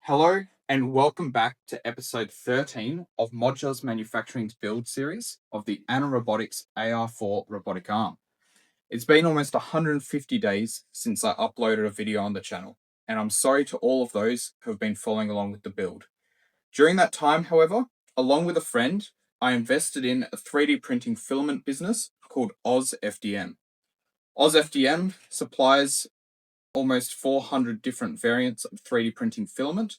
Hello and welcome back to episode 13 of Modulus Manufacturing's build series of the Robotics AR4 robotic arm. It's been almost 150 days since I uploaded a video on the channel, and I'm sorry to all of those who have been following along with the build. During that time, however, along with a friend, I invested in a 3D printing filament business called OzFDM. OzFDM supplies almost 400 different variants of 3D printing filament,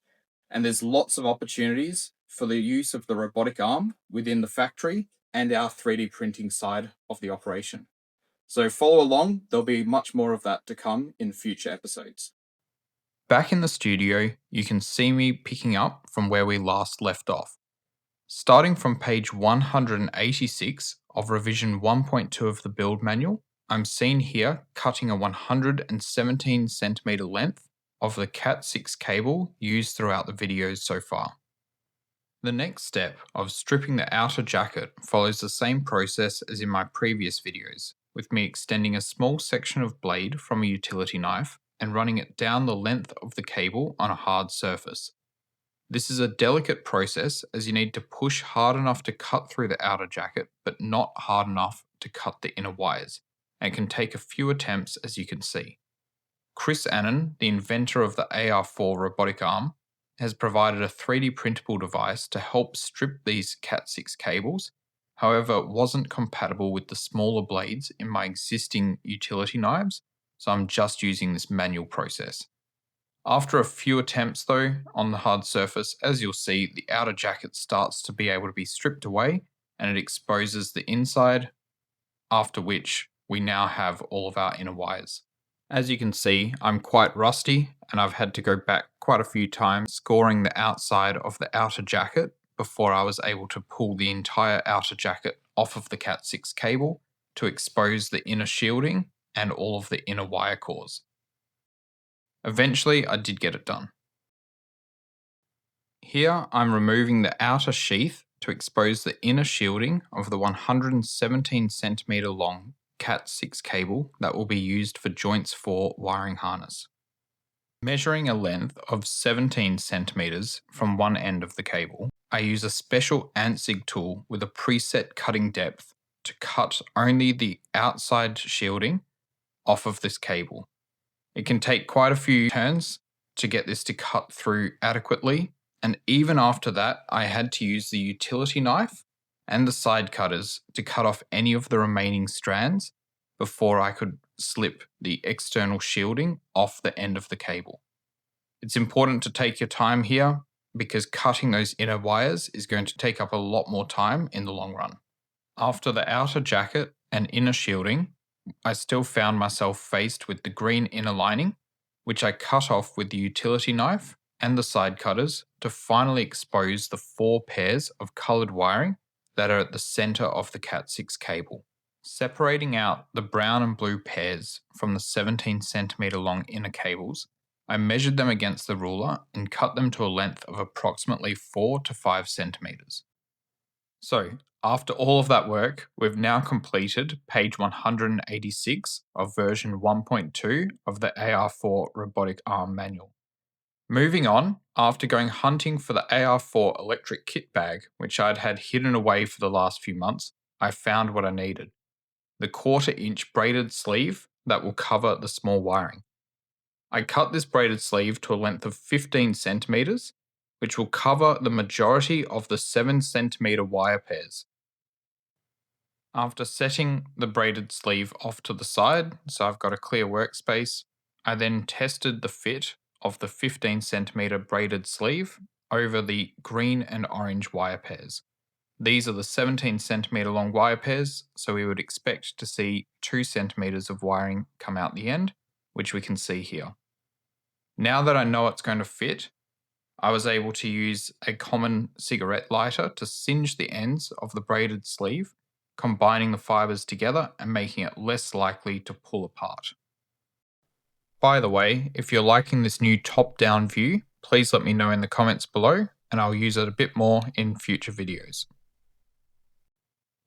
and there's lots of opportunities for the use of the robotic arm within the factory and our 3D printing side of the operation. So follow along, there'll be much more of that to come in future episodes. Back in the studio, you can see me picking up from where we last left off. Starting from page 186 of revision 1.2 of the build manual, I'm seen here cutting a 117cm length of the Cat6 cable used throughout the videos so far. The next step of stripping the outer jacket follows the same process as in my previous videos, with me extending a small section of blade from a utility knife and running it down the length of the cable on a hard surface. This is a delicate process as you need to push hard enough to cut through the outer jacket, but not hard enough to cut the inner wires, and it can take a few attempts as you can see. Chris Annan, the inventor of the AR4 robotic arm, has provided a 3D printable device to help strip these Cat6 cables. However, it wasn't compatible with the smaller blades in my existing utility knives, so I'm just using this manual process. After a few attempts though on the hard surface, as you'll see, the outer jacket starts to be able to be stripped away and it exposes the inside, after which we now have all of our inner wires. As you can see, I'm quite rusty and I've had to go back quite a few times scoring the outside of the outer jacket before I was able to pull the entire outer jacket off of the Cat6 cable to expose the inner shielding and all of the inner wire cores. Eventually, I did get it done. Here, I'm removing the outer sheath to expose the inner shielding of the 117cm long Cat6 cable that will be used for joints 4 wiring harness. Measuring a length of 17cm from one end of the cable, I use a special ANSIG tool with a preset cutting depth to cut only the outside shielding off of this cable. It can take quite a few turns to get this to cut through adequately, and even after that, I had to use the utility knife and the side cutters to cut off any of the remaining strands before I could slip the external shielding off the end of the cable. It's important to take your time here because cutting those inner wires is going to take up a lot more time in the long run. After the outer jacket and inner shielding, I still found myself faced with the green inner lining, which I cut off with the utility knife and the side cutters to finally expose the 4 pairs of coloured wiring that are at the centre of the Cat6 cable. Separating out the brown and blue pairs from the 17cm long inner cables, I measured them against the ruler and cut them to a length of approximately 4 to 5 centimetres. So, after all of that work, we've now completed page 186 of version 1.2 of the AR4 robotic arm manual. Moving on, after going hunting for the AR4 electric kit bag, which I'd had hidden away for the last few months, I found what I needed. The 1/4 inch braided sleeve that will cover the small wiring. I cut this braided sleeve to a length of 15 centimetres, which will cover the majority of the 7cm wire pairs. After setting the braided sleeve off to the side, so I've got a clear workspace, I then tested the fit of the 15cm braided sleeve over the green and orange wire pairs. These are the 17cm long wire pairs, so we would expect to see 2 centimeters of wiring come out the end, which we can see here. Now that I know it's going to fit, I was able to use a common cigarette lighter to singe the ends of the braided sleeve, combining the fibers together and making it less likely to pull apart. By the way, if you're liking this new top-down view, please let me know in the comments below and I'll use it a bit more in future videos.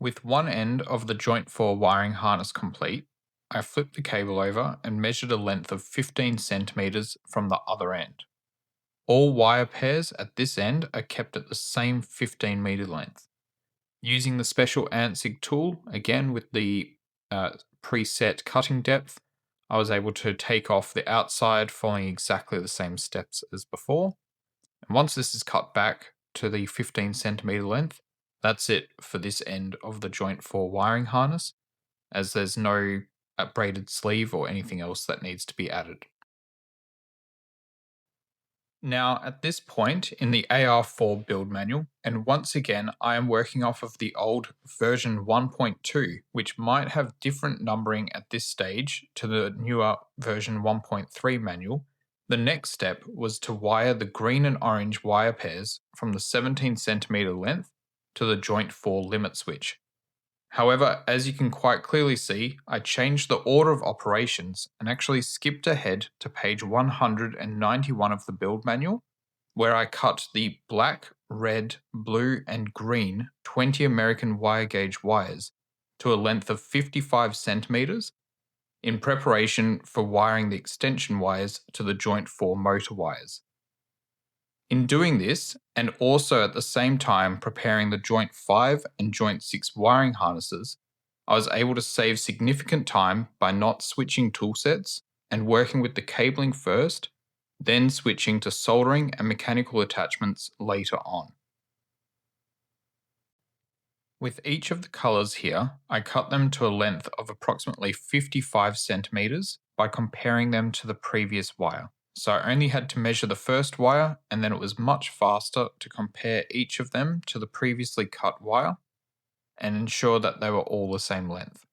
With one end of the joint 4 wiring harness complete, I flipped the cable over and measured a length of 15 centimeters from the other end. All wire pairs at this end are kept at the same 15 meter length. Using the special ANSIG tool, again with the preset cutting depth, I was able to take off the outside following exactly the same steps as before. And once this is cut back to the 15 centimeter length, that's it for this end of the joint 4 wiring harness, as there's no braided sleeve or anything else that needs to be added. Now, at this point in the AR4 build manual, and once again, I am working off of the old version 1.2, which might have different numbering at this stage to the newer version 1.3 manual. The next step was to wire the green and orange wire pairs from the 17 centimeter length to the joint 4 limit switch. However, as you can quite clearly see, I changed the order of operations and actually skipped ahead to page 191 of the build manual, where I cut the black, red, blue, and green 20 American wire gauge wires to a length of 55 centimeters in preparation for wiring the extension wires to the joint 4 motor wires. In doing this, and also at the same time preparing the joint 5 and joint 6 wiring harnesses, I was able to save significant time by not switching toolsets and working with the cabling first, then switching to soldering and mechanical attachments later on. With each of the colours here, I cut them to a length of approximately 55 centimeters by comparing them to the previous wire. So I only had to measure the first wire, and then it was much faster to compare each of them to the previously cut wire and ensure that they were all the same length.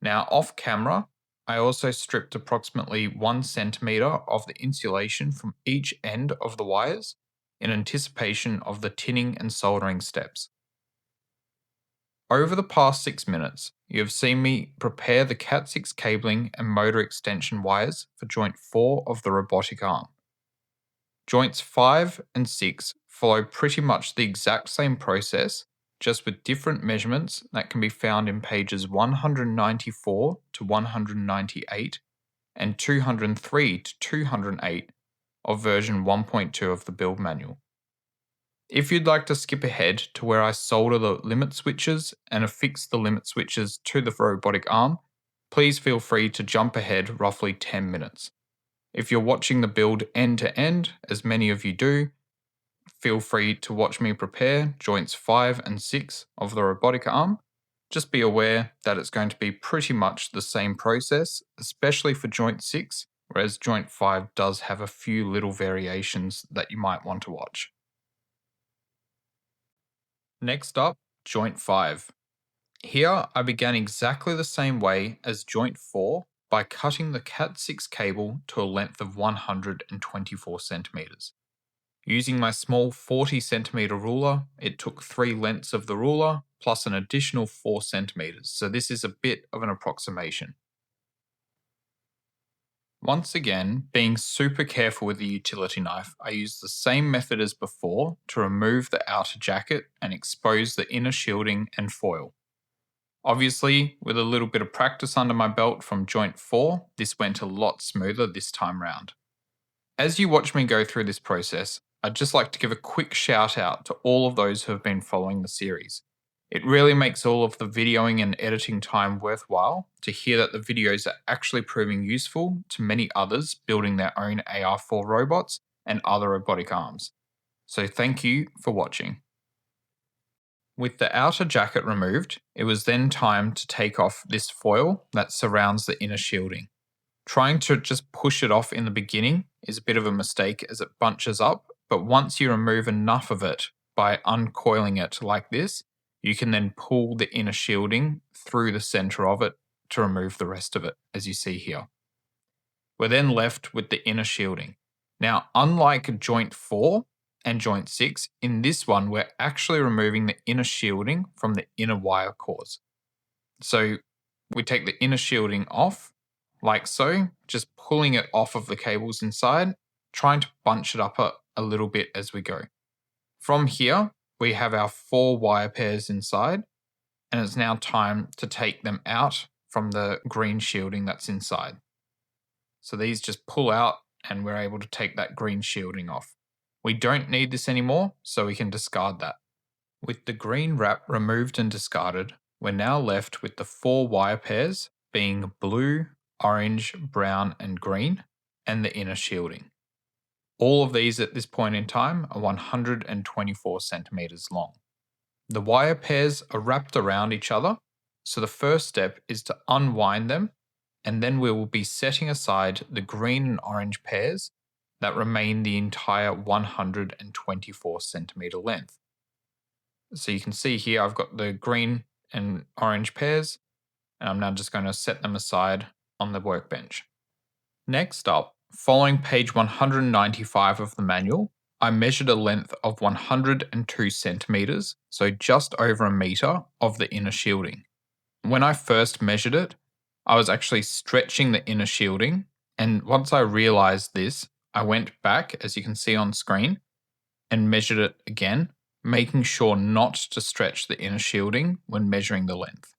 Now, off camera, I also stripped approximately 1 centimeter of the insulation from each end of the wires in anticipation of the tinning and soldering steps. Over the past 6 minutes, you have seen me prepare the Cat6 cabling and motor extension wires for joint 4 of the robotic arm. Joints 5 and 6 follow pretty much the exact same process, just with different measurements that can be found in pages 194 to 198 and 203 to 208 of version 1.2 of the build manual. If you'd like to skip ahead to where I solder the limit switches and affix the limit switches to the robotic arm, please feel free to jump ahead roughly 10 minutes. If you're watching the build end to end, as many of you do, feel free to watch me prepare joints 5 and 6 of the robotic arm. Just be aware that it's going to be pretty much the same process, especially for joint 6, whereas joint 5 does have a few little variations that you might want to watch. Next up, joint 5. Here I began exactly the same way as joint 4 by cutting the Cat6 cable to a length of 124 centimeters. Using my small 40 centimeter ruler, it took 3 lengths of the ruler plus an additional 4 centimeters, so this is a bit of an approximation. Once again, being super careful with the utility knife, I used the same method as before to remove the outer jacket and expose the inner shielding and foil. Obviously, with a little bit of practice under my belt from joint 4, this went a lot smoother this time round. As you watch me go through this process, I'd just like to give a quick shout out to all of those who have been following the series. It really makes all of the videoing and editing time worthwhile to hear that the videos are actually proving useful to many others building their own AR4 robots and other robotic arms. So thank you for watching. With the outer jacket removed, it was then time to take off this foil that surrounds the inner shielding. Trying to just push it off in the beginning is a bit of a mistake as it bunches up, but once you remove enough of it by uncoiling it like this, you can then pull the inner shielding through the center of it to remove the rest of it, as you see here. We're then left with the inner shielding. Now, unlike joint 4 and joint 6, in this one, we're actually removing the inner shielding from the inner wire cores. So we take the inner shielding off, like so, just pulling it off of the cables inside, trying to bunch it up a little bit as we go. From here, we have our 4 wire pairs inside, and it's now time to take them out from the green shielding that's inside. So these just pull out and we're able to take that green shielding off. We don't need this anymore, so we can discard that. With the green wrap removed and discarded, we're now left with the 4 wire pairs being blue, orange, brown, and green, and the inner shielding. All of these at this point in time are 124 centimeters long. The wire pairs are wrapped around each other, so the first step is to unwind them, and then we will be setting aside the green and orange pairs that remain the entire 124 centimeter length. So you can see here I've got the green and orange pairs, and I'm now just going to set them aside on the workbench. Next up, following page 195 of the manual, I measured a length of 102 centimeters, so just over a meter, of the inner shielding. When I first measured it, I was actually stretching the inner shielding, and once I realized this, I went back, as you can see on screen, and measured it again, making sure not to stretch the inner shielding when measuring the length.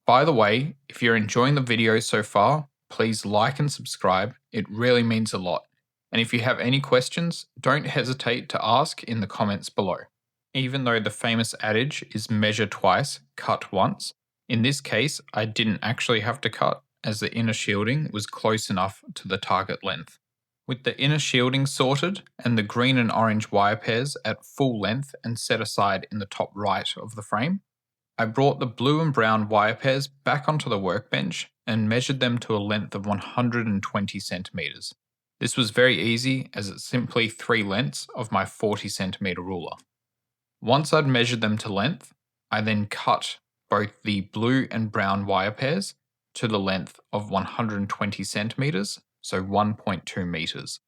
By the way, if you're enjoying the video so far, please like and subscribe, it really means a lot. And if you have any questions, don't hesitate to ask in the comments below. Even though the famous adage is measure twice, cut once, in this case I didn't actually have to cut, as the inner shielding was close enough to the target length. With the inner shielding sorted and the green and orange wire pairs at full length and set aside in the top right of the frame, I brought the blue and brown wire pairs back onto the workbench and measured them to a length of 120 centimeters. This was very easy, as it's simply 3 lengths of my 40 centimeter ruler. Once I'd measured them to length, I then cut both the blue and brown wire pairs to the length of 120 centimeters, so 1.2 meters.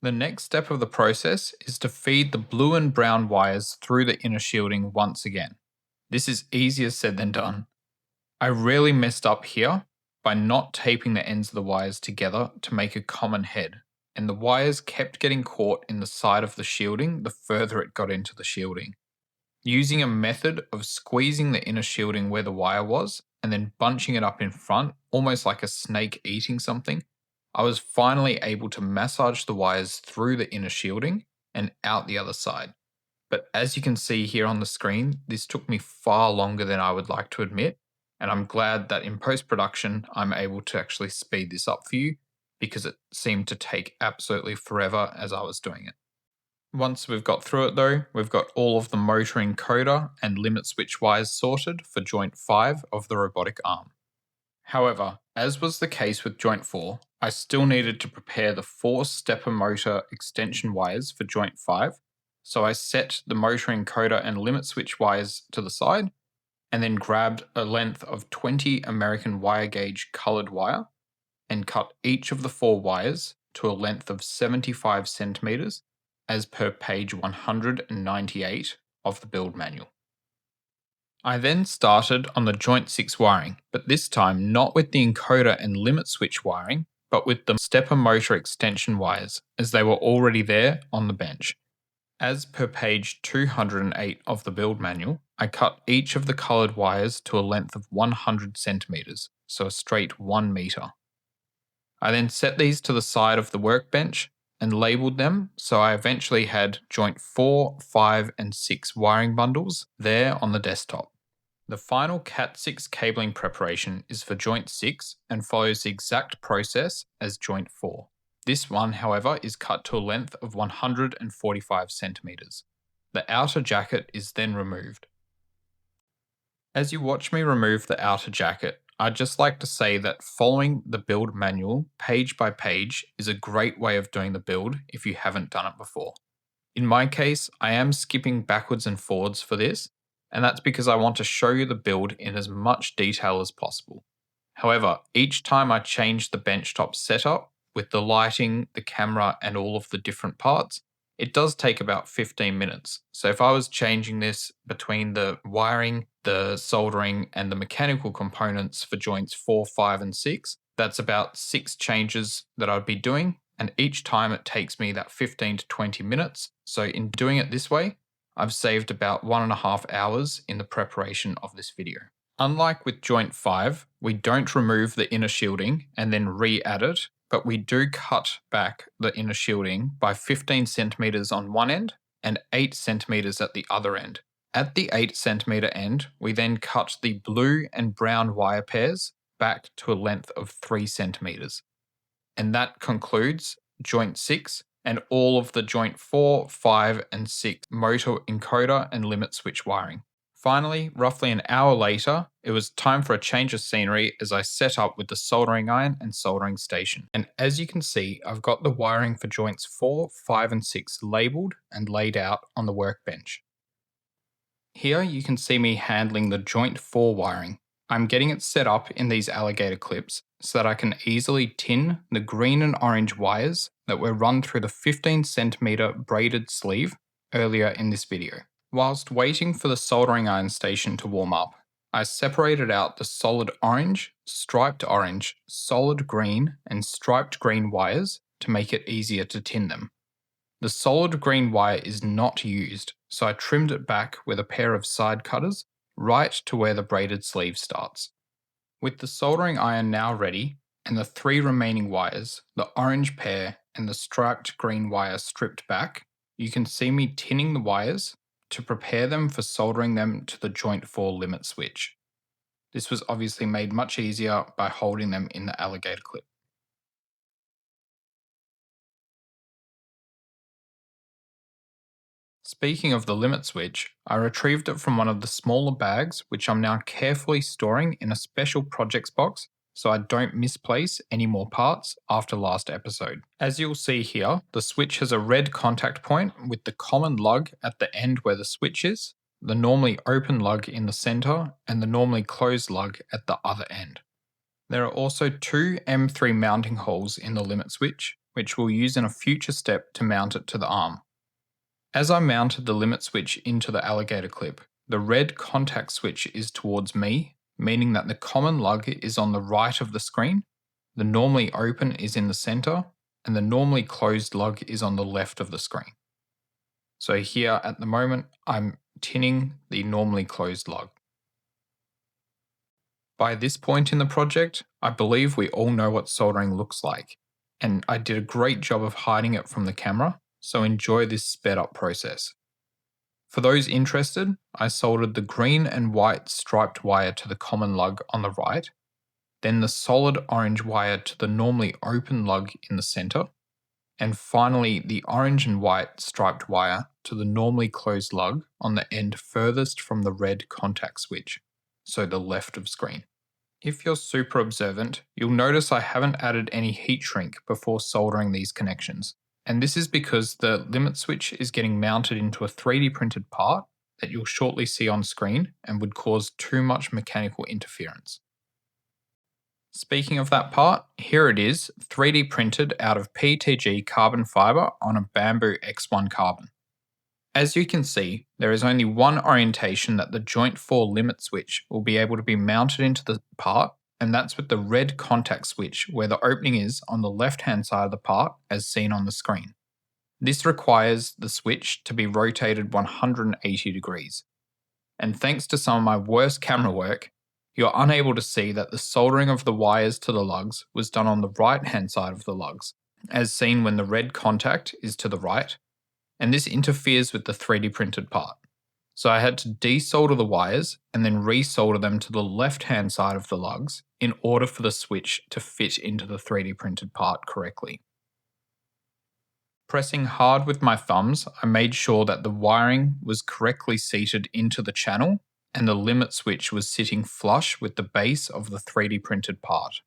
The next step of the process is to feed the blue and brown wires through the inner shielding once again. This is easier said than done. I really messed up here by not taping the ends of the wires together to make a common head, and the wires kept getting caught in the side of the shielding the further it got into the shielding. Using a method of squeezing the inner shielding where the wire was and then bunching it up in front, almost like a snake eating something, I was finally able to massage the wires through the inner shielding and out the other side. But as you can see here on the screen, this took me far longer than I would like to admit, and I'm glad that in post-production I'm able to actually speed this up for you, because it seemed to take absolutely forever as I was doing it. Once we've got through it though, we've got all of the motor encoder and limit switch wires sorted for joint 5 of the robotic arm. However, as was the case with joint 4, I still needed to prepare the 4 stepper motor extension wires for joint 5, so I set the motor encoder and limit switch wires to the side, and then grabbed a length of 20 American wire gauge coloured wire, and cut each of the 4 wires to a length of 75 centimeters, as per page 198 of the build manual. I then started on the joint 6 wiring, but this time not with the encoder and limit switch wiring, but with the stepper motor extension wires, as they were already there on the bench. As per page 208 of the build manual, I cut each of the coloured wires to a length of 100 centimeters, so a straight 1 meter. I then set these to the side of the workbench and labelled them, so I eventually had joint 4, 5 and 6 wiring bundles there on the desktop. The final Cat6 cabling preparation is for joint 6 and follows the exact process as joint 4. This one, however, is cut to a length of 145 centimeters. The outer jacket is then removed. As you watch me remove the outer jacket, I'd just like to say that following the build manual page by page is a great way of doing the build if you haven't done it before. In my case, I am skipping backwards and forwards for this, and that's because I want to show you the build in as much detail as possible. However, each time I change the benchtop setup with the lighting, the camera, and all of the different parts, it does take about 15 minutes. So if I was changing this between the wiring, the soldering, and the mechanical components for joints 4, 5, and 6, that's about 6 changes that I'd be doing, and each time it takes me that 15 to 20 minutes. So in doing it this way, I've saved about 1.5 hours in the preparation of this video. Unlike with joint 5, we don't remove the inner shielding and then re-add it, but we do cut back the inner shielding by 15 centimeters on one end and 8 centimeters at the other end. At the 8 centimeter end, we then cut the blue and brown wire pairs back to a length of 3 centimeters. And that concludes joint 6 and all of the joint 4, 5, and 6 motor encoder and limit switch wiring. Finally, roughly an hour later, it was time for a change of scenery as I set up with the soldering iron and soldering station. And as you can see, I've got the wiring for joints 4, 5, and 6 labelled and laid out on the workbench. Here you can see me handling the joint 4 wiring. I'm getting it set up in these alligator clips so that I can easily tin the green and orange wires that were run through the 15 centimeter braided sleeve earlier in this video. Whilst waiting for the soldering iron station to warm up, I separated out the solid orange, solid green, and striped green wires to make it easier to tin them. The solid green wire is not used, so I trimmed it back with a pair of side cutters right to where the braided sleeve starts. With the soldering iron now ready, and the 3 remaining wires, the orange pair and the striped green wire stripped back, you can see me tinning the wires to prepare them for soldering them to the joint 4 limit switch. This was obviously made much easier by holding them in the alligator clip. Speaking of the limit switch, I retrieved it from one of the smaller bags, which I'm now carefully storing in a special projects box so I don't misplace any more parts after last episode. As you'll see here, the switch has a red contact point with the common lug at the end where the switch is, the normally open lug in the center, and the normally closed lug at the other end. There are also 2 M3 mounting holes in the limit switch, which we'll use in a future step to mount it to the arm. As I mounted the limit switch into the alligator clip, the red contact switch is towards me, meaning that the common lug is on the right of the screen, the normally open is in the center, and the normally closed lug is on the left of the screen. So here at the moment, I'm tinning the normally closed lug. By this point in the project, I believe we all know what soldering looks like, and I did a great job of hiding it from the camera, so enjoy this sped up process. For those interested, I soldered the green and white striped wire to the common lug on the right, then the solid orange wire to the normally open lug in the center, and finally the orange and white striped wire to the normally closed lug on the end furthest from the red contact switch, so the left of screen. If you're super observant, you'll notice I haven't added any heat shrink before soldering these connections. And this is because the limit switch is getting mounted into a 3D printed part that you'll shortly see on screen and would cause too much mechanical interference. Speaking of that part, here it is, 3D printed out of PETG carbon fiber on a bamboo X1 carbon. As you can see, there is only one orientation that the joint 4 limit switch will be able to be mounted into the part, and that's with the red contact switch where the opening is on the left-hand side of the part as seen on the screen. This requires the switch to be rotated 180 degrees. And thanks to some of my worst camera work, you're unable to see that the soldering of the wires to the lugs was done on the right-hand side of the lugs, as seen when the red contact is to the right, and this interferes with the 3D printed part. So I had to desolder the wires and then resolder them to the left-hand side of the lugs in order for the switch to fit into the 3D printed part correctly. Pressing hard with my thumbs, I made sure that the wiring was correctly seated into the channel and the limit switch was sitting flush with the base of the 3D printed part.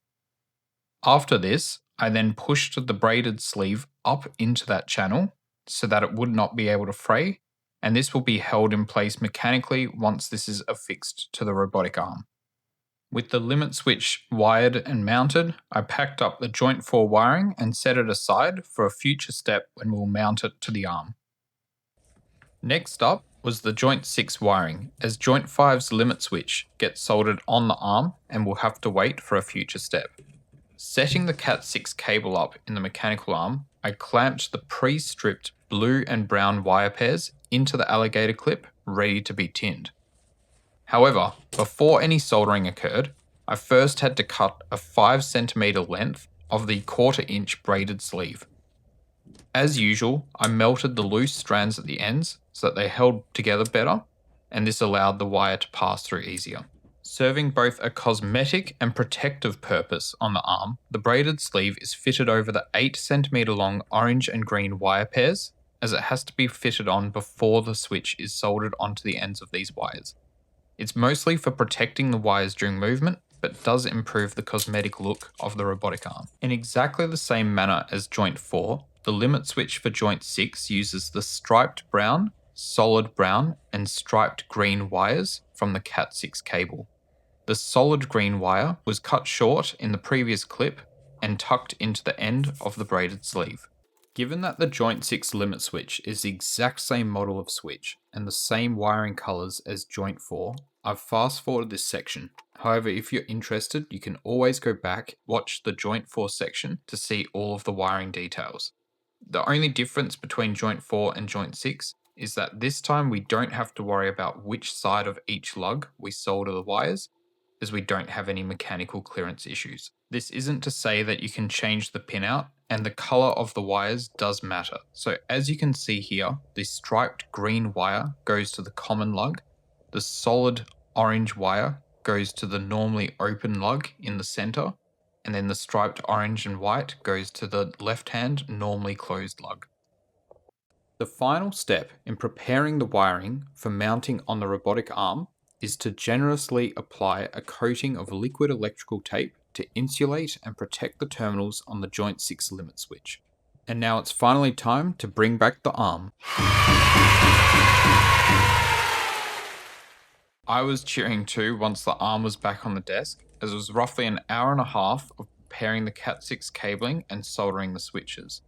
After this, I then pushed the braided sleeve up into that channel so that it would not be able to fray, and this will be held in place mechanically once this is affixed to the robotic arm. With the limit switch wired and mounted, I packed up the joint 4 wiring and set it aside for a future step when we'll mount it to the arm. Next up was the joint 6 wiring, as joint 5's limit switch gets soldered on the arm and will have to wait for a future step. Setting the Cat6 cable up in the mechanical arm, I clamped the pre-stripped blue and brown wire pairs into the alligator clip, ready to be tinned. However, before any soldering occurred, I first had to cut a 5 cm length of the 1/4 inch braided sleeve. As usual, I melted the loose strands at the ends so that they held together better, and this allowed the wire to pass through easier. Serving both a cosmetic and protective purpose on the arm, the braided sleeve is fitted over the 8 cm long orange and green wire pairs, as it has to be fitted on before the switch is soldered onto the ends of these wires. It's mostly for protecting the wires during movement, but does improve the cosmetic look of the robotic arm. In exactly the same manner as joint 4, the limit switch for joint 6 uses the striped brown, solid brown, and striped green wires from the Cat6 cable. The solid green wire was cut short in the previous clip and tucked into the end of the braided sleeve. Given that the joint 6 limit switch is the exact same model of switch and the same wiring colours as joint 4, I've fast forwarded this section. However, if you're interested, you can always go back, watch the joint 4 section to see all of the wiring details. The only difference between joint 4 and joint 6 is that this time we don't have to worry about which side of each lug we solder the wires, as we don't have any mechanical clearance issues. This isn't to say that you can change the pinout, and the colour of the wires does matter. So as you can see here, the striped green wire goes to the common lug, the solid orange wire goes to the normally open lug in the centre, and then the striped orange and white goes to the left-hand normally closed lug. The final step in preparing the wiring for mounting on the robotic arm is to generously apply a coating of liquid electrical tape to insulate and protect the terminals on the joint 6 limit switch. And now it's finally time to bring back the arm. I was cheering too once the arm was back on the desk, as it was roughly an hour and a half of preparing the Cat6 cabling and soldering the switches.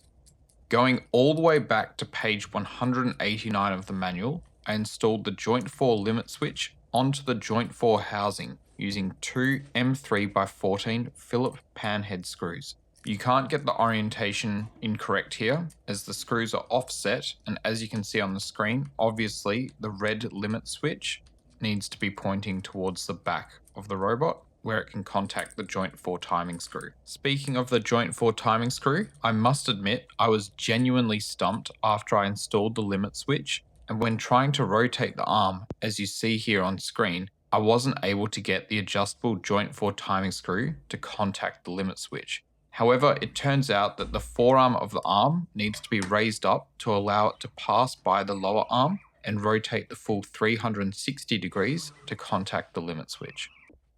Going all the way back to page 189 of the manual, I installed the joint 4 limit switch onto the joint 4 housing using 2 M3x14 Phillips panhead screws. You can't get the orientation incorrect here, as the screws are offset, and as you can see on the screen, obviously the red limit switch needs to be pointing towards the back of the robot, where it can contact the joint 4 timing screw. Speaking of the joint 4 timing screw, I must admit I was genuinely stumped after I installed the limit switch, and when trying to rotate the arm, as you see here on screen, I wasn't able to get the adjustable joint 4 timing screw to contact the limit switch. However, it turns out that the forearm of the arm needs to be raised up to allow it to pass by the lower arm and rotate the full 360 degrees to contact the limit switch.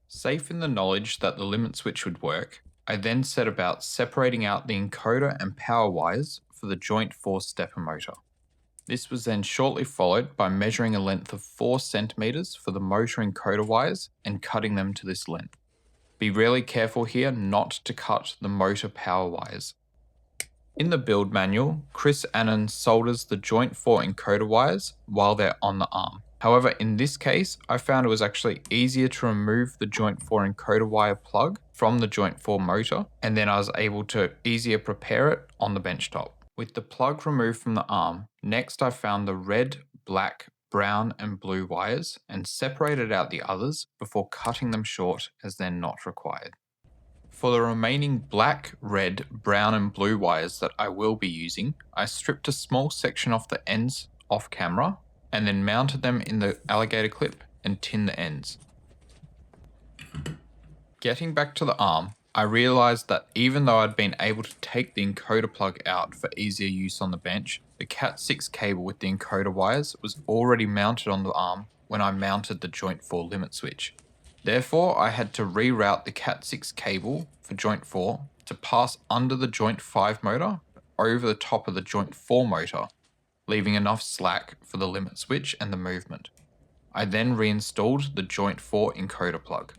Safe in the knowledge that the limit switch would work, I then set about separating out the encoder and power wires for the joint 4 stepper motor. This was then shortly followed by measuring a length of 4 centimeters for the motor encoder wires and cutting them to this length. Be really careful here not to cut the motor power wires. In the build manual, Chris Annan solders the joint 4 encoder wires while they're on the arm. However, in this case, I found it was actually easier to remove the joint 4 encoder wire plug from the joint 4 motor, and then I was able to easier prepare it on the benchtop. With the plug removed from the arm, next I found the red, black, brown and blue wires and separated out the others before cutting them short as they're not required. For the remaining black, red, brown and blue wires that I will be using, I stripped a small section off the ends off camera and then mounted them in the alligator clip and tinned the ends. Getting back to the arm, I realised that even though I'd been able to take the encoder plug out for easier use on the bench, the Cat6 cable with the encoder wires was already mounted on the arm when I mounted the joint 4 limit switch. Therefore, I had to reroute the Cat6 cable for joint 4 to pass under the joint 5 motor over the top of the joint 4 motor, leaving enough slack for the limit switch and the movement. I then reinstalled the joint 4 encoder plug.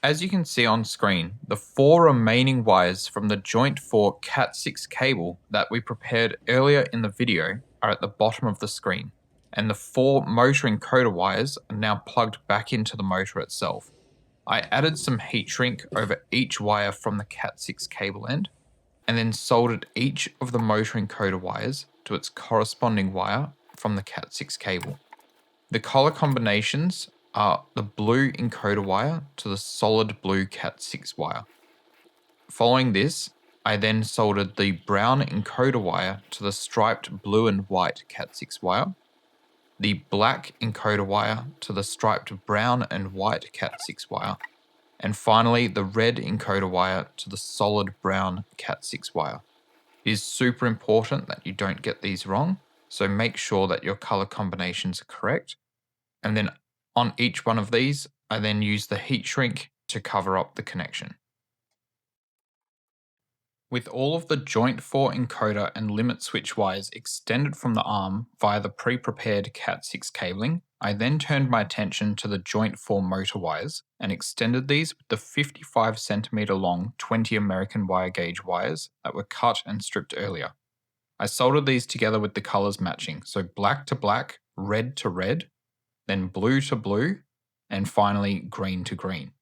As you can see on screen, the 4 remaining wires from the joint 4 Cat6 cable that we prepared earlier in the video are at the bottom of the screen, and the 4 motor encoder wires are now plugged back into the motor itself. I added some heat shrink over each wire from the Cat6 cable end, and then soldered each of the motor encoder wires to its corresponding wire from the Cat6 cable. The color combinations are the blue encoder wire to the solid blue Cat6 wire. Following this, I then soldered the brown encoder wire to the striped blue and white Cat6 wire, the black encoder wire to the striped brown and white Cat6 wire, and finally the red encoder wire to the solid brown Cat6 wire. It is super important that you don't get these wrong, so make sure that your color combinations are correct. And then on each one of these, I then use the heat shrink to cover up the connection. With all of the joint 4 encoder and limit switch wires extended from the arm via the pre-prepared Cat6 cabling, I then turned my attention to the joint 4 motor wires and extended these with the 55cm long 20 American wire gauge wires that were cut and stripped earlier. I soldered these together with the colors matching, so black to black, red to red, then blue to blue, and finally green to green.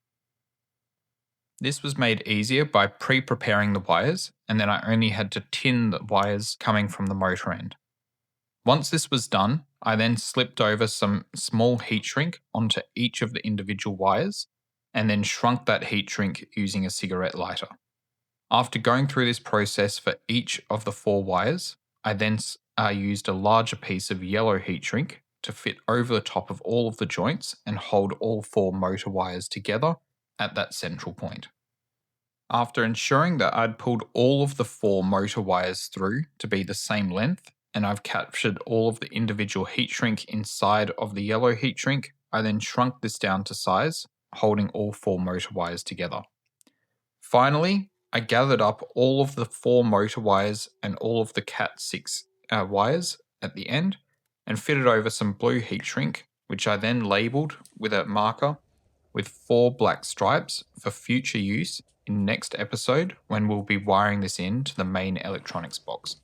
This was made easier by pre-preparing the wires, and then I only had to tin the wires coming from the motor end. Once this was done, I then slipped over some small heat shrink onto each of the individual wires, and then shrunk that heat shrink using a cigarette lighter. After going through this process for each of the 4 wires, I then used a larger piece of yellow heat shrink to fit over the top of all of the joints and hold all 4 motor wires together at that central point. After ensuring that I'd pulled all of the 4 motor wires through to be the same length, and I've captured all of the individual heat shrink inside of the yellow heat shrink, I then shrunk this down to size, holding all 4 motor wires together. Finally, I gathered up all of the 4 motor wires and all of the Cat6 wires at the end and fitted over some blue heat shrink, which I then labelled with a marker with 4 black stripes for future use in next episode when we'll be wiring this into the main electronics box.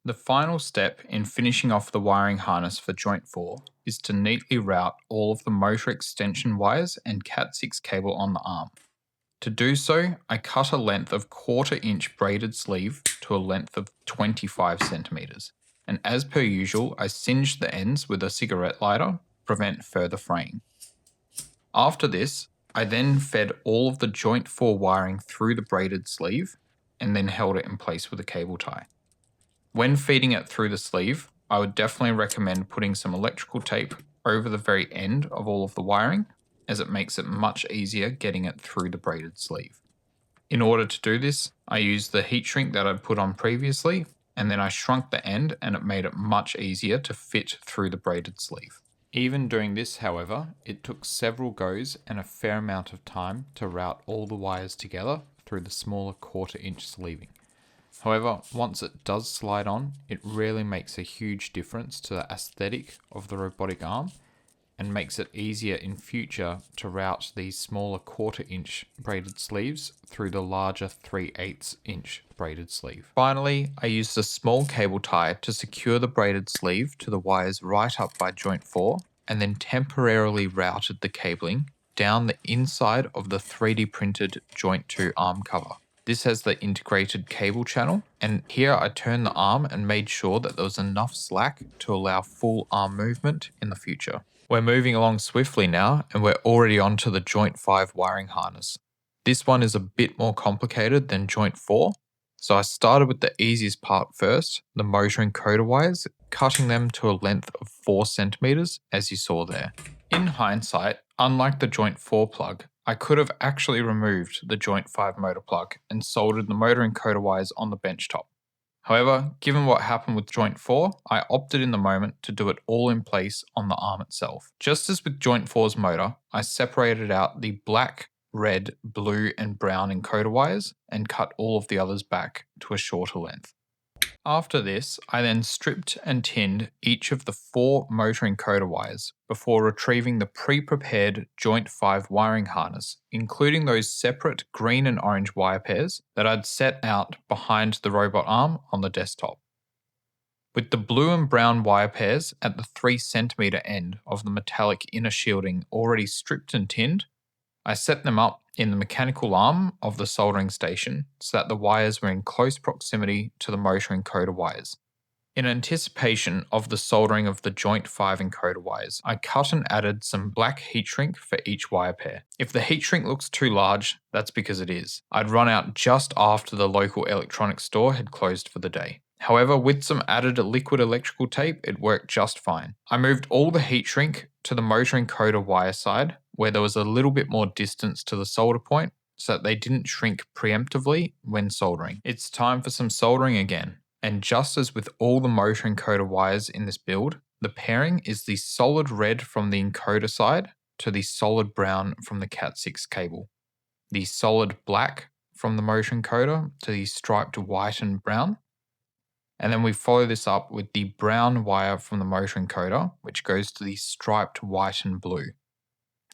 The final step in finishing off the wiring harness for joint 4 is to neatly route all of the motor extension wires and Cat6 cable on the arm. To do so, I cut a length of 1/4 inch braided sleeve to a length of 25 centimeters. And as per usual, I singed the ends with a cigarette lighter to prevent further fraying. After this, I then fed all of the joint 4 wiring through the braided sleeve and then held it in place with a cable tie. When feeding it through the sleeve, I would definitely recommend putting some electrical tape over the very end of all of the wiring, as it makes it much easier getting it through the braided sleeve. In order to do this, I used the heat shrink that I'd put on previously, and then I shrunk the end and it made it much easier to fit through the braided sleeve. Even doing this, however, it took several goes and a fair amount of time to route all the wires together through the smaller 1/4 inch sleeving. However, once it does slide on, it really makes a huge difference to the aesthetic of the robotic arm and makes it easier in future to route these smaller 1/4 inch braided sleeves through the larger 3/8 inch braided sleeve. Finally, I used a small cable tie to secure the braided sleeve to the wires right up by joint 4 and then temporarily routed the cabling down the inside of the 3D printed joint 2 arm cover. This has the integrated cable channel, and here I turned the arm and made sure that there was enough slack to allow full arm movement in the future. We're moving along swiftly now, and we're already onto the joint 5 wiring harness. This one is a bit more complicated than joint 4, so I started with the easiest part first, the motor encoder wires, cutting them to a length of 4 centimeters, as you saw there. In hindsight, unlike the joint 4 plug, I could have actually removed the joint 5 motor plug and soldered the motor encoder wires on the bench top. However, given what happened with joint 4, I opted in the moment to do it all in place on the arm itself. Just as with joint 4's motor, I separated out the black, red, blue and brown encoder wires and cut all of the others back to a shorter length. After this, I then stripped and tinned each of the 4 motor encoder wires before retrieving the pre-prepared joint 5 wiring harness, including those separate green and orange wire pairs that I'd set out behind the robot arm on the desktop. With the blue and brown wire pairs at the 3 centimeter end of the metallic inner shielding already stripped and tinned, I set them up in the mechanical arm of the soldering station so that the wires were in close proximity to the motor encoder wires. In anticipation of the soldering of the joint 5 encoder wires, I cut and added some black heat shrink for each wire pair. If the heat shrink looks too large, that's because it is. I'd run out just after the local electronics store had closed for the day. However, with some added liquid electrical tape, it worked just fine. I moved all the heat shrink to the motor encoder wire side, where there was a little bit more distance to the solder point, so that they didn't shrink preemptively when soldering. It's time for some soldering again. And just as with all the motor encoder wires in this build, the pairing is the solid red from the encoder side to the solid brown from the Cat6 cable, the solid black from the motor encoder to the striped white and brown, and then we follow this up with the brown wire from the motor encoder, which goes to the striped white and blue.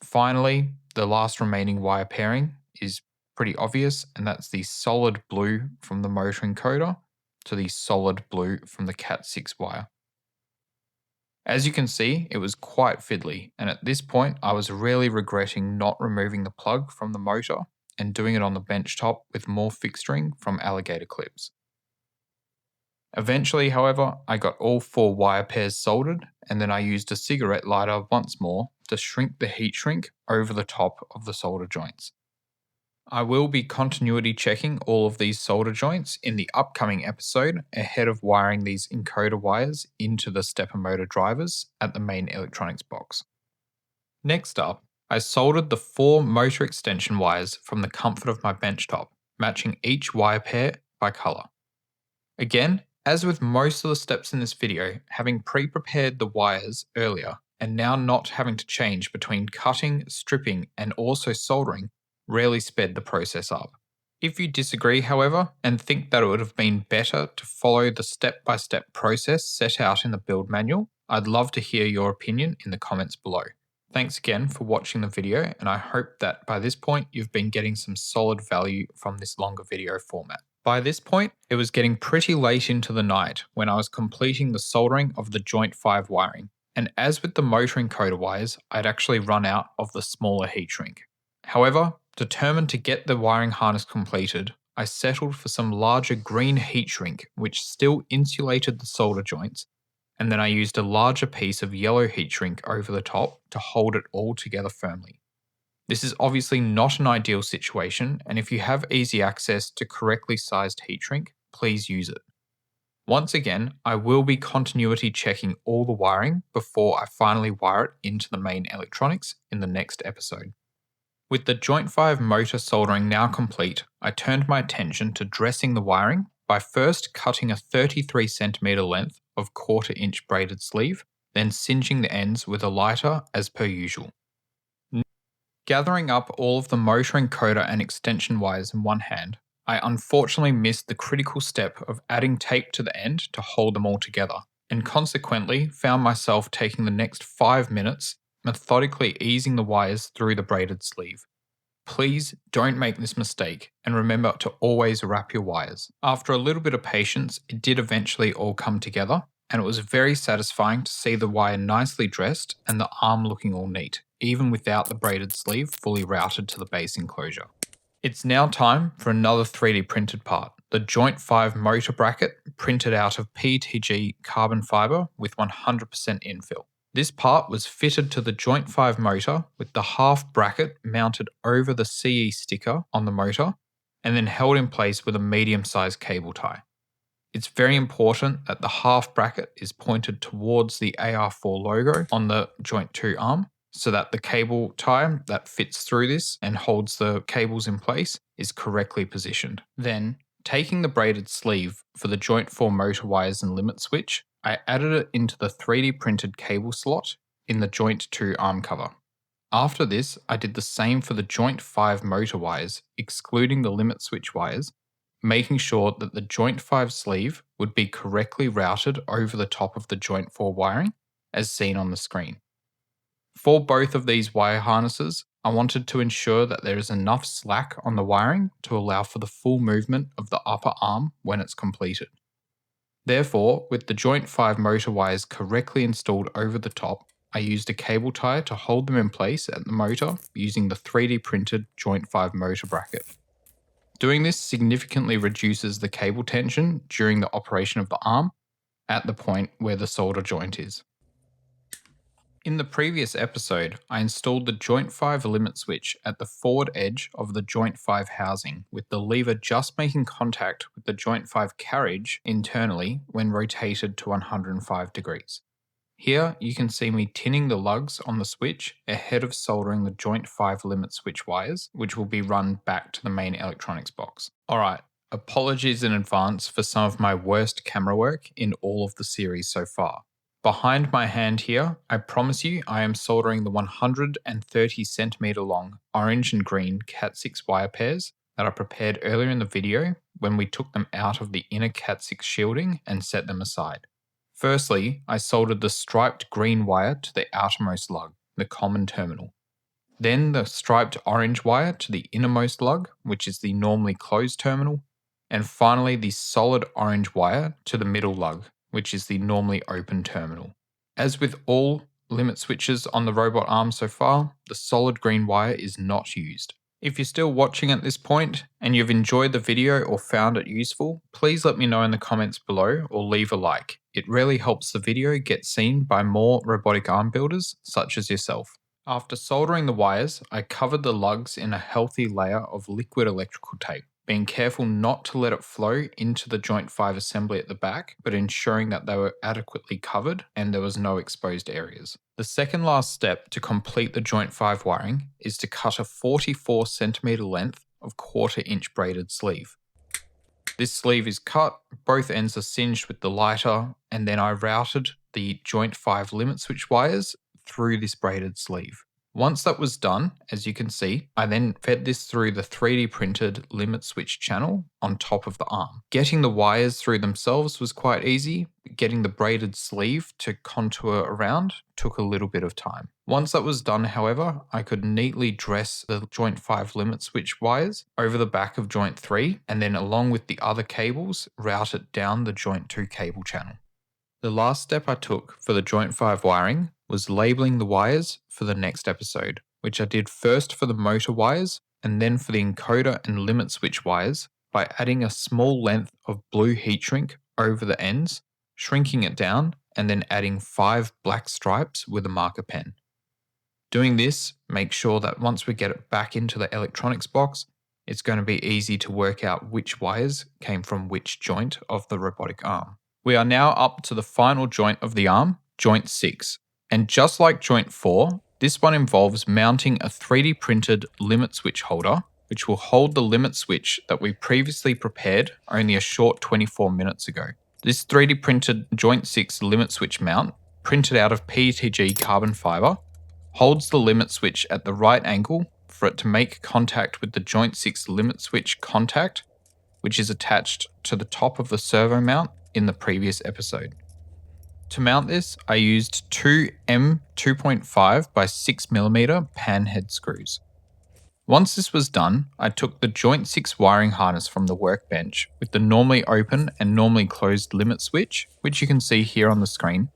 Finally, the last remaining wire pairing is pretty obvious, and that's the solid blue from the motor encoder to the solid blue from the Cat6 wire. As you can see, it was quite fiddly, and at this point I was really regretting not removing the plug from the motor and doing it on the bench top with more fixturing from alligator clips. Eventually, however, I got all 4 wire pairs soldered, and then I used a cigarette lighter once more to shrink the heat shrink over the top of the solder joints. I will be continuity checking all of these solder joints in the upcoming episode ahead of wiring these encoder wires into the stepper motor drivers at the main electronics box. Next up, I soldered the 4 motor extension wires from the comfort of my bench top, matching each wire pair by colour. Again, as with most of the steps in this video, having pre-prepared the wires earlier and now not having to change between cutting, stripping and also soldering really sped the process up. If you disagree, however, and think that it would have been better to follow the step-by-step process set out in the build manual, I'd love to hear your opinion in the comments below. Thanks again for watching the video, and I hope that by this point you've been getting some solid value from this longer video format. By this point, it was getting pretty late into the night when I was completing the soldering of the joint 5 wiring, and as with the motor encoder wires, I'd actually run out of the smaller heat shrink. However, determined to get the wiring harness completed, I settled for some larger green heat shrink which still insulated the solder joints, and then I used a larger piece of yellow heat shrink over the top to hold it all together firmly. This is obviously not an ideal situation, and if you have easy access to correctly sized heat shrink, please use it. Once again, I will be continuity checking all the wiring before I finally wire it into the main electronics in the next episode. With the joint 5 motor soldering now complete, I turned my attention to dressing the wiring by first cutting a 33cm length of 1/4 inch braided sleeve, then singeing the ends with a lighter as per usual. Gathering up all of the motor encoder and extension wires in one hand, I unfortunately missed the critical step of adding tape to the end to hold them all together, and consequently found myself taking the next 5 minutes methodically easing the wires through the braided sleeve. Please don't make this mistake, and remember to always wrap your wires. After a little bit of patience, it did eventually all come together, and it was very satisfying to see the wire nicely dressed and the arm looking all neat, even without the braided sleeve fully routed to the base enclosure. It's now time for another 3D printed part, the joint 5 motor bracket printed out of PETG carbon fibre with 100% infill. This part was fitted to the joint 5 motor with the half bracket mounted over the CE sticker on the motor and then held in place with a medium-sized cable tie. It's very important that the half bracket is pointed towards the AR4 logo on the joint 2 arm so that the cable tie that fits through this and holds the cables in place is correctly positioned. Then, taking the braided sleeve for the joint 4 motor wires and limit switch, I added it into the 3D printed cable slot in the joint 2 arm cover. After this, I did the same for the joint 5 motor wires, excluding the limit switch wires, making sure that the joint 5 sleeve would be correctly routed over the top of the joint 4 wiring, as seen on the screen. For both of these wire harnesses, I wanted to ensure that there is enough slack on the wiring to allow for the full movement of the upper arm when it's completed. Therefore, with the joint 5 motor wires correctly installed over the top, I used a cable tie to hold them in place at the motor using the 3D printed joint 5 motor bracket. Doing this significantly reduces the cable tension during the operation of the arm, at the point where the solder joint is. In the previous episode, I installed the joint 5 limit switch at the forward edge of the joint 5 housing, with the lever just making contact with the joint 5 carriage internally when rotated to 105 degrees. Here you can see me tinning the lugs on the switch ahead of soldering the joint 5 limit switch wires, which will be run back to the main electronics box. Alright, apologies in advance for some of my worst camera work in all of the series so far. Behind my hand here, I promise you I am soldering the 130 centimeter long orange and green Cat6 wire pairs that I prepared earlier in the video when we took them out of the inner Cat6 shielding and set them aside. Firstly, I soldered the striped green wire to the outermost lug, the common terminal. Then the striped orange wire to the innermost lug, which is the normally closed terminal. And finally the solid orange wire to the middle lug, which is the normally open terminal. As with all limit switches on the robot arm so far, the solid green wire is not used. If you're still watching at this point and you've enjoyed the video or found it useful, please let me know in the comments below or leave a like. It really helps the video get seen by more robotic arm builders such as yourself. After soldering the wires, I covered the lugs in a healthy layer of liquid electrical tape, being careful not to let it flow into the joint 5 assembly at the back, but ensuring that they were adequately covered and there was no exposed areas. The second last step to complete the joint 5 wiring is to cut a 44 centimeter length of 1/4 inch braided sleeve. This sleeve is cut, both ends are singed with the lighter, and then I routed the joint 5 limit switch wires through this braided sleeve. Once that was done, as you can see, I then fed this through the 3D printed limit switch channel on top of the arm. Getting the wires through themselves was quite easy. Getting the braided sleeve to contour around took a little bit of time. Once that was done, however, I could neatly dress the joint 5 limit switch wires over the back of joint 3 and then along with the other cables, route it down the joint 2 cable channel. The last step I took for the joint 5 wiring was labeling the wires for the next episode, which I did first for the motor wires and then for the encoder and limit switch wires by adding a small length of blue heat shrink over the ends, shrinking it down, and then adding 5 black stripes with a marker pen. Doing this makes sure that once we get it back into the electronics box, it's going to be easy to work out which wires came from which joint of the robotic arm. We are now up to the final joint of the arm, joint 6. And just like joint 4, this one involves mounting a 3D printed limit switch holder, which will hold the limit switch that we previously prepared only a short 24 minutes ago. This 3D printed joint 6 limit switch mount, printed out of PETG carbon fiber, holds the limit switch at the right angle for it to make contact with the joint 6 limit switch contact, which is attached to the top of the servo mount in the previous episode. To mount this, I used two M2.5 by 6mm pan head screws. Once this was done, I took the joint 6 wiring harness from the workbench with the normally open and normally closed limit switch, which you can see here on the screen,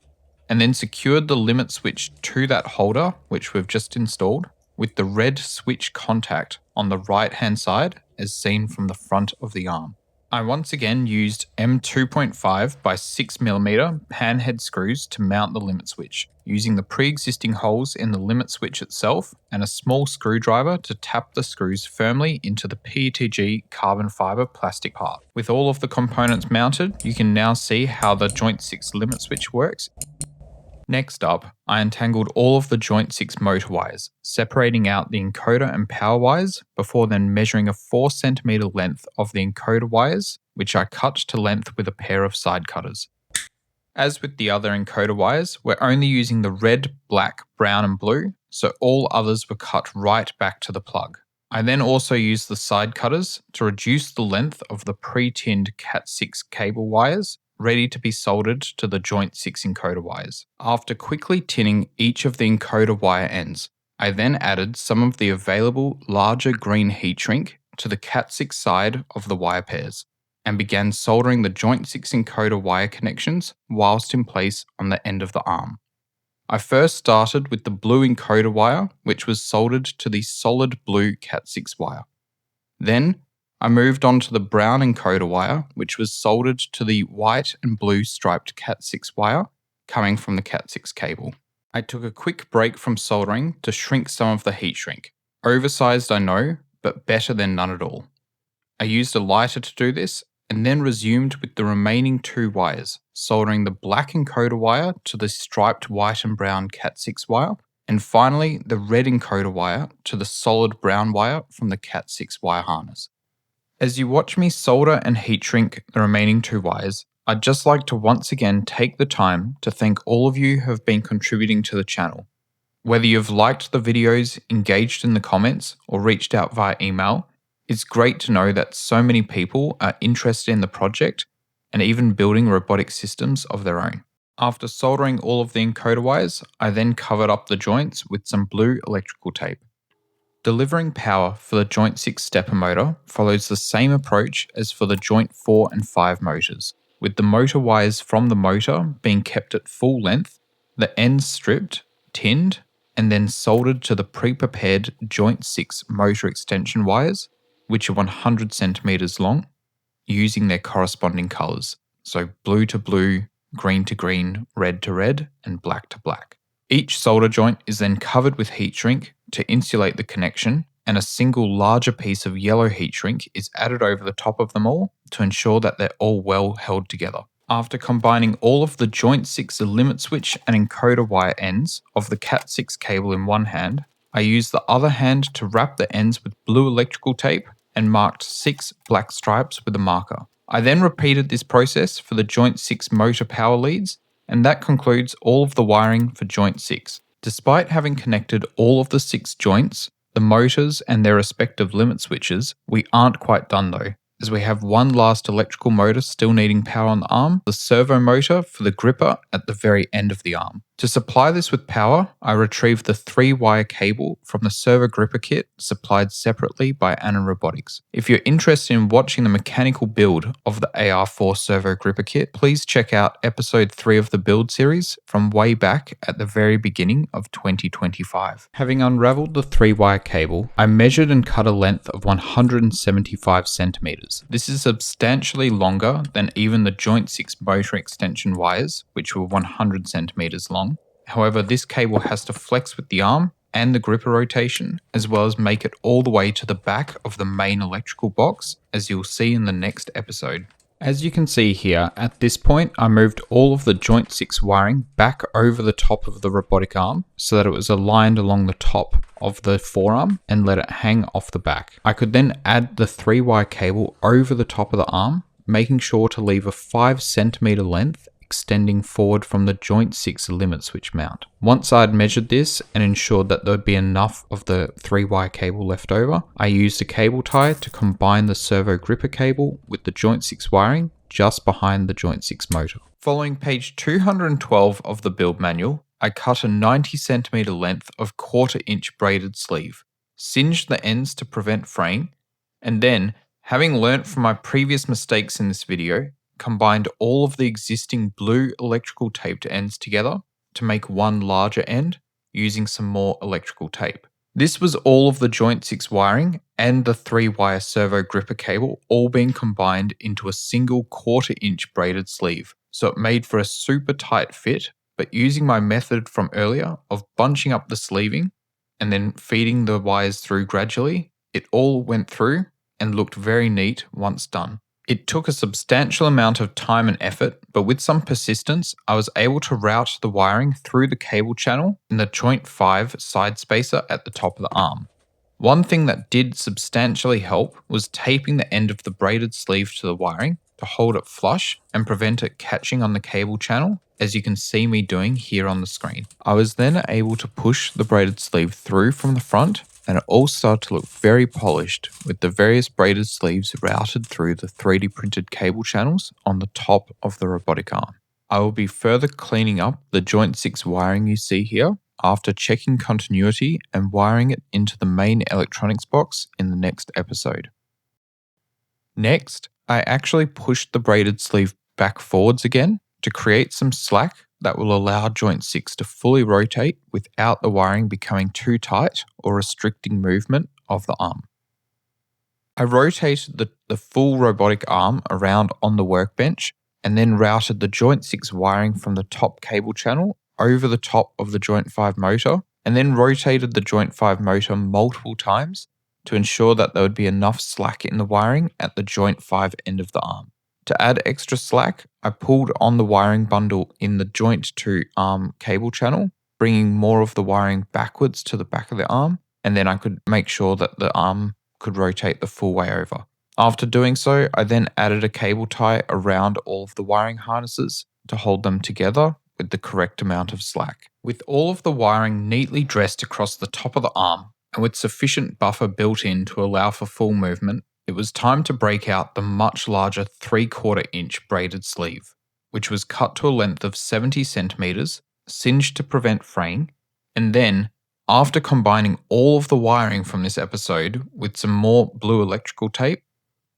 and then secured the limit switch to that holder, which we've just installed, with the red switch contact on the right hand side as seen from the front of the arm. I once again used M2.5 by 6mm pan head screws to mount the limit switch, using the pre-existing holes in the limit switch itself and a small screwdriver to tap the screws firmly into the PETG carbon fiber plastic part. With all of the components mounted, you can now see how the joint 6 limit switch works. Next up, I untangled all of the joint 6 motor wires, separating out the encoder and power wires before then measuring a 4 cm length of the encoder wires, which I cut to length with a pair of side cutters. As with the other encoder wires, we're only using the red, black, brown and blue, so all others were cut right back to the plug. I then also used the side cutters to reduce the length of the pre-tinned Cat6 cable wires ready to be soldered to the joint 6 encoder wires. After quickly tinning each of the encoder wire ends, I then added some of the available larger green heat shrink to the Cat6 side of the wire pairs and began soldering the joint 6 encoder wire connections whilst in place on the end of the arm. I first started with the blue encoder wire, which was soldered to the solid blue Cat6 wire. Then I moved on to the brown encoder wire, which was soldered to the white and blue striped Cat6 wire coming from the Cat6 cable. I took a quick break from soldering to shrink some of the heat shrink. Oversized, I know, but better than none at all. I used a lighter to do this and then resumed with the remaining 2 wires, soldering the black encoder wire to the striped white and brown Cat6 wire, and finally the red encoder wire to the solid brown wire from the Cat6 wire harness. As you watch me solder and heat shrink the remaining 2 wires, I'd just like to once again take the time to thank all of you who have been contributing to the channel. Whether you've liked the videos, engaged in the comments, or reached out via email, it's great to know that so many people are interested in the project and even building robotic systems of their own. After soldering all of the encoder wires, I then covered up the joints with some blue electrical tape. Delivering power for the joint 6 stepper motor follows the same approach as for the joint 4 and 5 motors, with the motor wires from the motor being kept at full length, the ends stripped, tinned, and then soldered to the pre-prepared joint 6 motor extension wires, which are 100 centimeters long, using their corresponding colors, so blue to blue, green to green, red to red, and black to black. Each solder joint is then covered with heat shrink to insulate the connection, and a single larger piece of yellow heat shrink is added over the top of them all to ensure that they're all well held together. After combining all of the joint 6 limit switch and encoder wire ends of the Cat6 cable in one hand, I used the other hand to wrap the ends with blue electrical tape and marked 6 black stripes with a marker. I then repeated this process for the joint 6 motor power leads, and that concludes all of the wiring for joint 6. Despite having connected all of the 6 joints, the motors and their respective limit switches, we aren't quite done though, as we have one last electrical motor still needing power on the arm, the servo motor for the gripper at the very end of the arm. To supply this with power, I retrieved the 3-wire cable from the servo gripper kit supplied separately by Robotics. If you're interested in watching the mechanical build of the AR4 servo gripper kit, please check out episode 3 of the build series from way back at the very beginning of 2025. Having unraveled the 3-wire cable, I measured and cut a length of 175 centimeters. This is substantially longer than even the joint 6 motor extension wires, which were 100 centimeters long. However, this cable has to flex with the arm and the gripper rotation, as well as make it all the way to the back of the main electrical box, as you'll see in the next episode. As you can see here, at this point, I moved all of the joint 6 wiring back over the top of the robotic arm so that it was aligned along the top of the forearm and let it hang off the back. I could then add the 3-wire cable over the top of the arm, making sure to leave a 5 centimeter length extending forward from the joint 6 limit switch mount. Once I'd measured this and ensured that there'd be enough of the 3-wire cable left over, I used a cable tie to combine the servo gripper cable with the joint 6 wiring just behind the joint 6 motor. Following page 212 of the build manual, I cut a 90 centimeter length of 1/4 inch braided sleeve, singed the ends to prevent fraying, and then, having learnt from my previous mistakes in this video, combined all of the existing blue electrical taped ends together to make one larger end using some more electrical tape. This was all of the joint 6 wiring and the 3-wire servo gripper cable all being combined into a single 1/4 inch braided sleeve, so it made for a super tight fit, but using my method from earlier of bunching up the sleeving and then feeding the wires through gradually, it all went through and looked very neat once done. It took a substantial amount of time and effort, but with some persistence, I was able to route the wiring through the cable channel in the joint 5 side spacer at the top of the arm. One thing that did substantially help was taping the end of the braided sleeve to the wiring to hold it flush and prevent it catching on the cable channel, as you can see me doing here on the screen. I was then able to push the braided sleeve through from the front, and it all started to look very polished with the various braided sleeves routed through the 3D printed cable channels on the top of the robotic arm. I will be further cleaning up the joint 6 wiring you see here after checking continuity and wiring it into the main electronics box in the next episode. Next, I actually pushed the braided sleeve back forwards again to create some slack that will allow joint 6 to fully rotate without the wiring becoming too tight or restricting movement of the arm. I rotated the full robotic arm around on the workbench and then routed the joint 6 wiring from the top cable channel over the top of the joint 5 motor, and then rotated the joint 5 motor multiple times to ensure that there would be enough slack in the wiring at the joint 5 end of the arm. To add extra slack, I pulled on the wiring bundle in the joint 2 arm cable channel, bringing more of the wiring backwards to the back of the arm, and then I could make sure that the arm could rotate the full way over. After doing so, I then added a cable tie around all of the wiring harnesses to hold them together with the correct amount of slack. With all of the wiring neatly dressed across the top of the arm, and with sufficient buffer built in to allow for full movement, it was time to break out the much larger 3/4 inch braided sleeve, which was cut to a length of 70 centimeters, singed to prevent fraying, and then, after combining all of the wiring from this episode with some more blue electrical tape,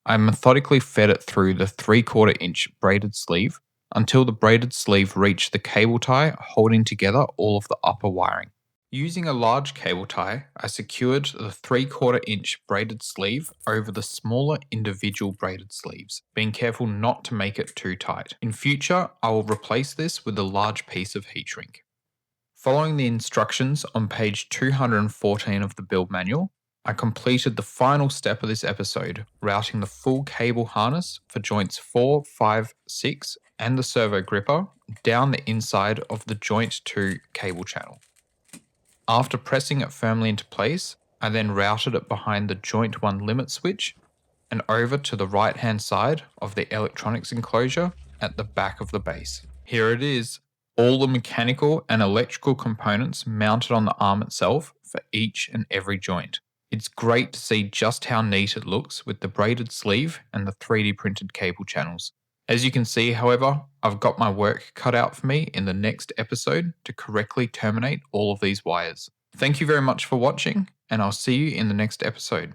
I methodically fed it through the 3/4 inch braided sleeve until the braided sleeve reached the cable tie holding together all of the upper wiring. Using a large cable tie, I secured the 3/4 inch braided sleeve over the smaller individual braided sleeves, being careful not to make it too tight. In future, I will replace this with a large piece of heat shrink. Following the instructions on page 214 of the build manual, I completed the final step of this episode, routing the full cable harness for joints 4, 5, 6 and the servo gripper down the inside of the joint 2 cable channel. After pressing it firmly into place, I then routed it behind the joint 1 limit switch and over to the right hand side of the electronics enclosure at the back of the base. Here it is, all the mechanical and electrical components mounted on the arm itself for each and every joint. It's great to see just how neat it looks with the braided sleeve and the 3D printed cable channels. As you can see, however, I've got my work cut out for me in the next episode to correctly terminate all of these wires. Thank you very much for watching, and I'll see you in the next episode.